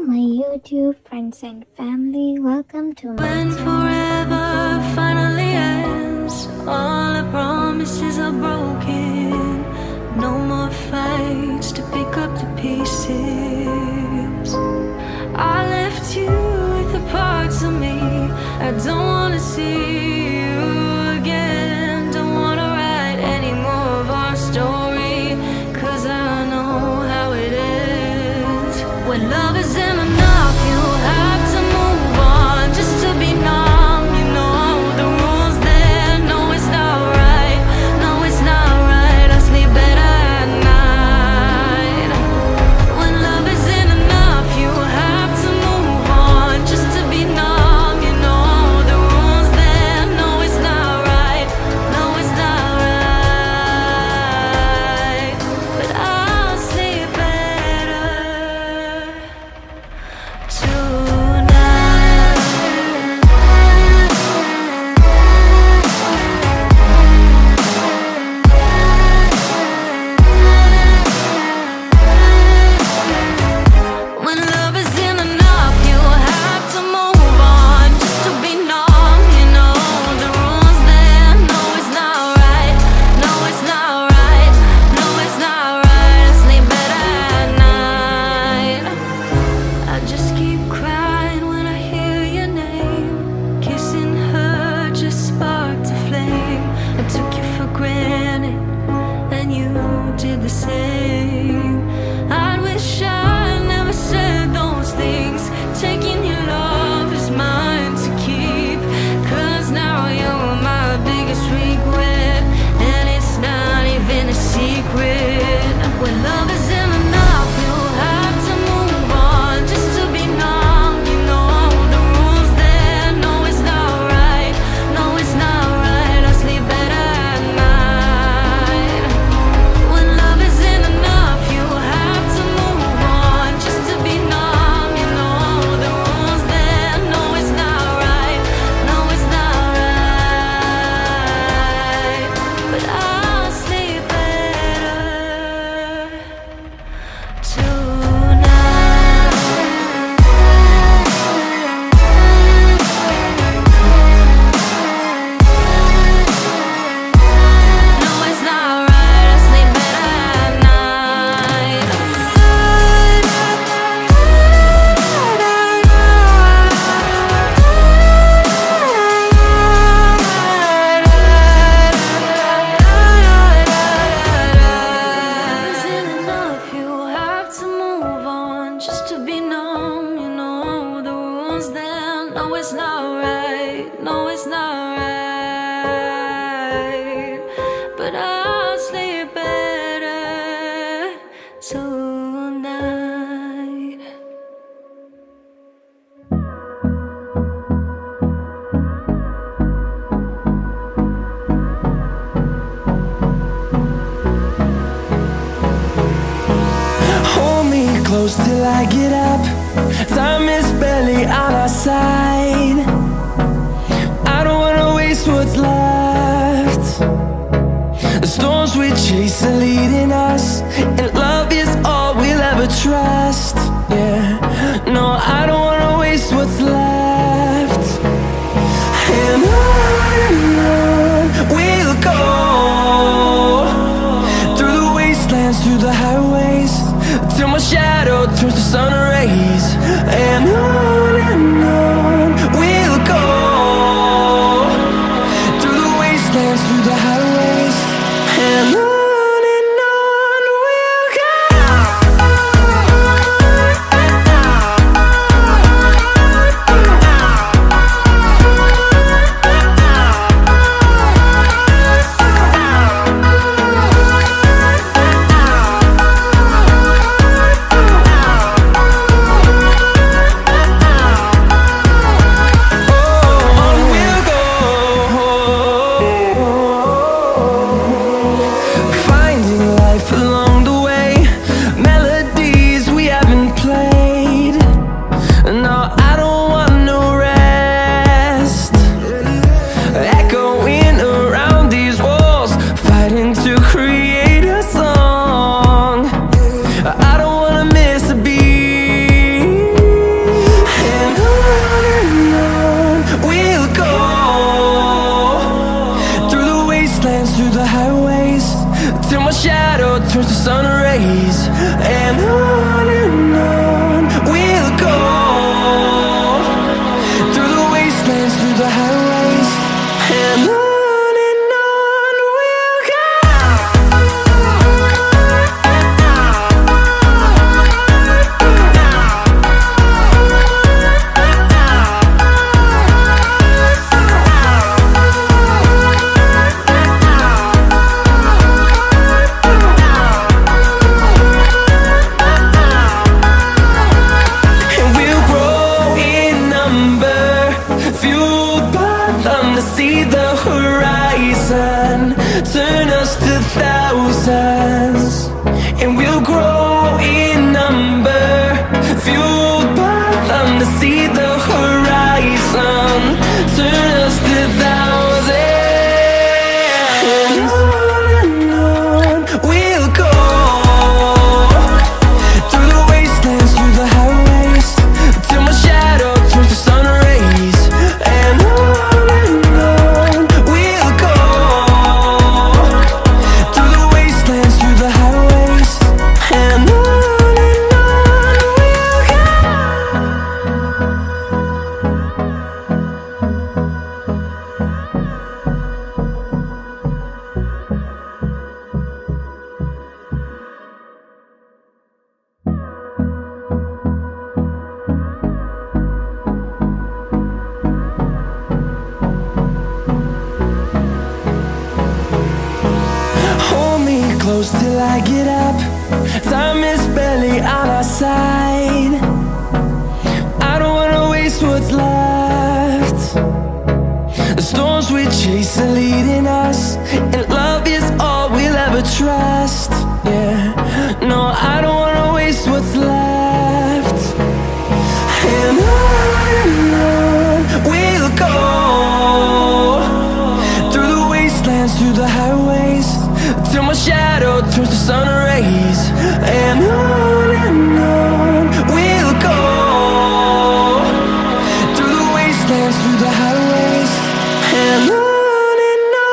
my YouTube friends and family. Welcome to my When forever finally ends, all the promises are broken. No more fights to pick up the pieces. I left you with the parts of me I don't wanna see you again. Don't wanna write any more of our story, 'cause I know how it ends. When love isn't enough, you have to move on just to be numb. You know the rules there. No, it's not right. No, it's not right. I sleep better at night. When love isn't enough, you have to move on just to be numb. You know the rules there. No, it's not right. No, it's not right. But I'll sleep better tonight. When love isn't enough, you have to move on just to be numb. You know the rules there. No, it's not right. No, it's not right. No, it's not right. I sleep better at night. I just keep crying when I hear your name. Kissing her just sparked a flame. I took you for granted, and you did the same. I wish I never said those things. Taking your love is mine to keep, 'cause now you're my biggest regret, and it's not even a secret. When love isn't enough, you have to move on just to be numb. You know the rules there. No, it's not right. No, it's not right. I sleep better at night. When love isn't enough, you have to move on just to be numb. You know the rules there. No, it's not right. No, it's not right. But I'll sleep better tonight. No, it's not right. I sleep better at night. Isn't enough, you have to move on just to be numb. You know the rules there. No, it's not right. No, it's not right. But I'll sleep better tonight. Hold me close till I get up. Time is barely on our side. I don't wanna waste what's left. The storms we chase are leading us, and love is all we'll ever trust. Yeah, no, I don't wanna waste what's left. And on we'll go, through the wastelands, through the highways, till my shadow turns to sun rays. And on we'll go, through the wastelands, through the highways. And on close till I get up. Time is barely on our side. I don't wanna waste what's left. The storms we chase are leading us, and love is all we'll ever trust. Yeah, no, I don't wanna waste what's left. And on we'll go, through the wastelands, through the highways, till my shadow turns to sun rays. And on we'll go, through the wastelands, through the highways, and on we'll go.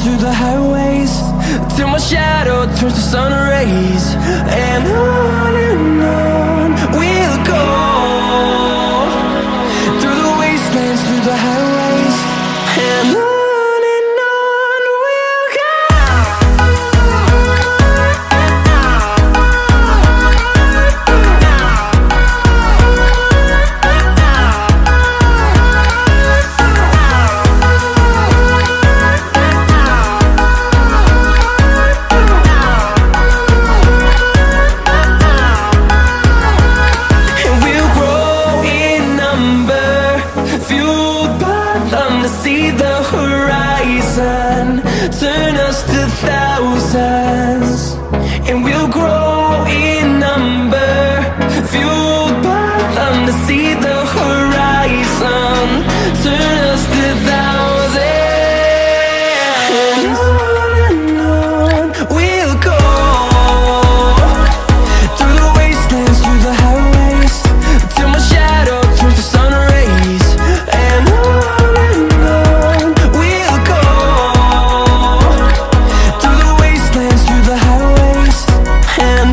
Through the highways, till my shadow turns to sun rays. And on we'll go, through the wastelands, through the highways, and on we'll go. See the horizon turn us to thousands, and we'll grow in number, fueled by them to see the horizon turn us to thousands. And on we'll go, through the wastelands, through the highways, till my shadow turns to sun rays. And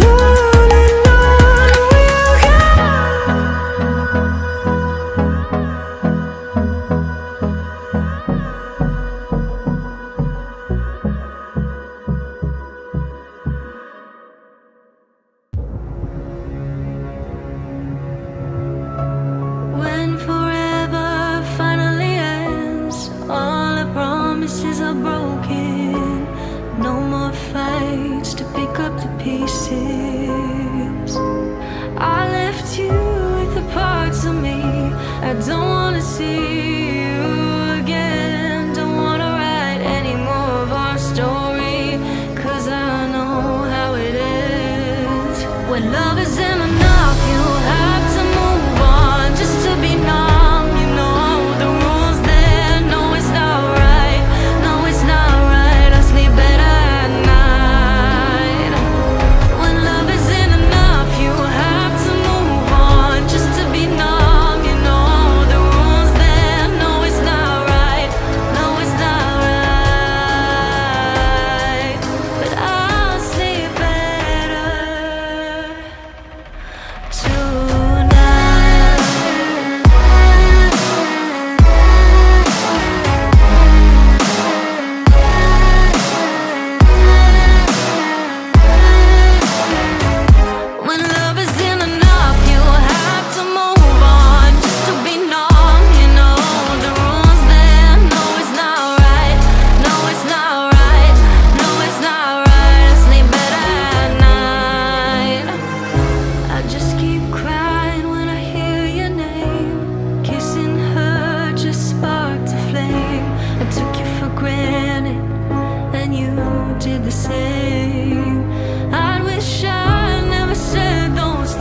when forever finally ends, all the promises are broken. No more fights to pick up the pieces. I left you with the parts of me I don't wanna see you again. Don't wanna write any more of our story, 'cause I know how it ends. When love isn't enough, you have to move on just to be numb. You know the rules there. No, it's not right. No, it's not right. I sleep better at night. When love isn't enough, you have to move on just to be numb. You know the rules there. No, it's not right. No, it's not right. But I'll sleep better tonight. When love isn't enough, you have to move on just to be numb. You know the rules there. No, it's not right. No, it's not right. No, it's not right. I sleep better at night. I just keep crying when I hear your name. Kissing her just sparked a flame. I took you for granted, and you did the same. I wish I never said those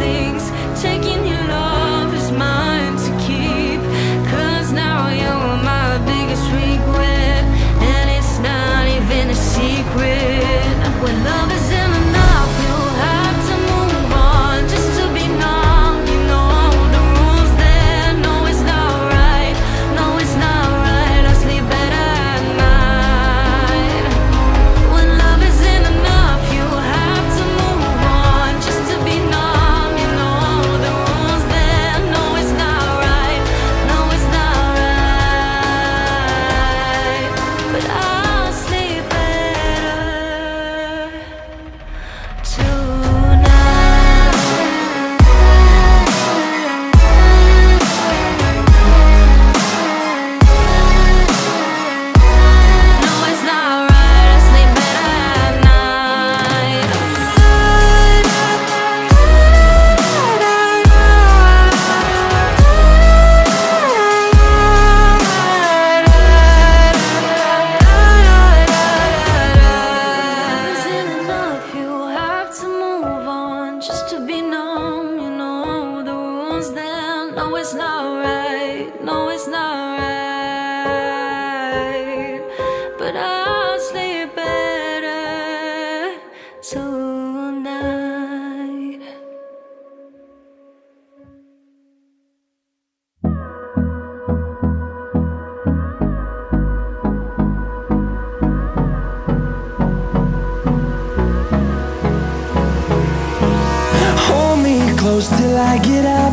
I get up.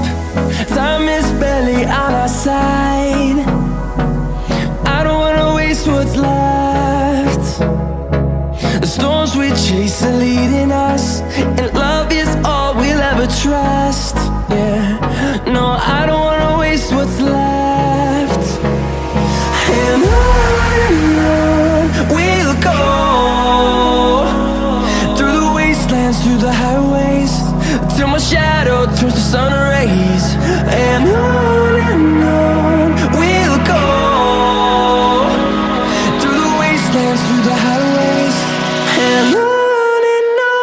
Time is barely on our side. I don't wanna waste what's left. The storms we chase are leading us, and love is all we'll ever trust. Yeah, no, I don't wanna waste what's left. And on we'll go, through the wastelands, through the highways, till my shadow turns to sun rays. And on we'll go, through the wastelands, through the highways, and on we'll go.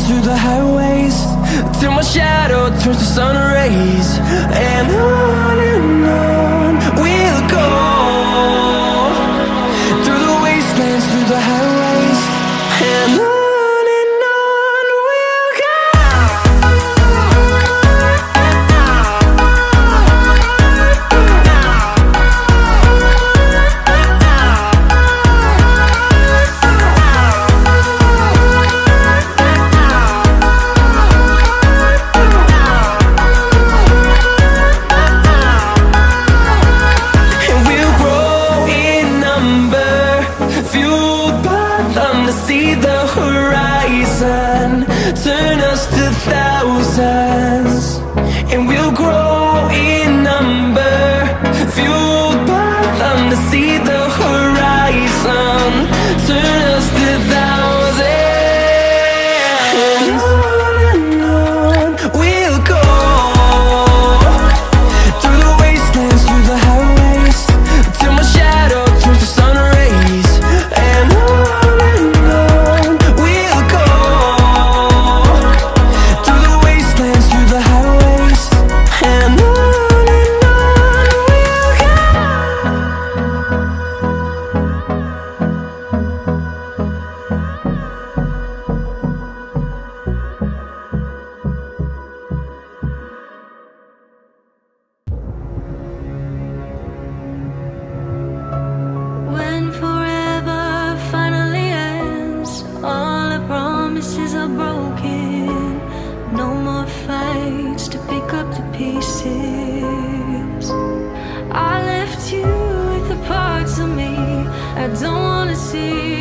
Through the highways, till my shadow turns to sun rays. And on we'll go, through the wastelands, through the highways, and on we'll go. See the horizon, turn us to thousands, and we'll grow in number, fueled by them to see the horizon, turn us to thousands. And on we'll go, through the wastelands, through the highways, till my shadow turns to sun rays. And when forever finally ends, all the promises are broken. No more fights to pick up the pieces. I left you with the parts of me I don't wanna see.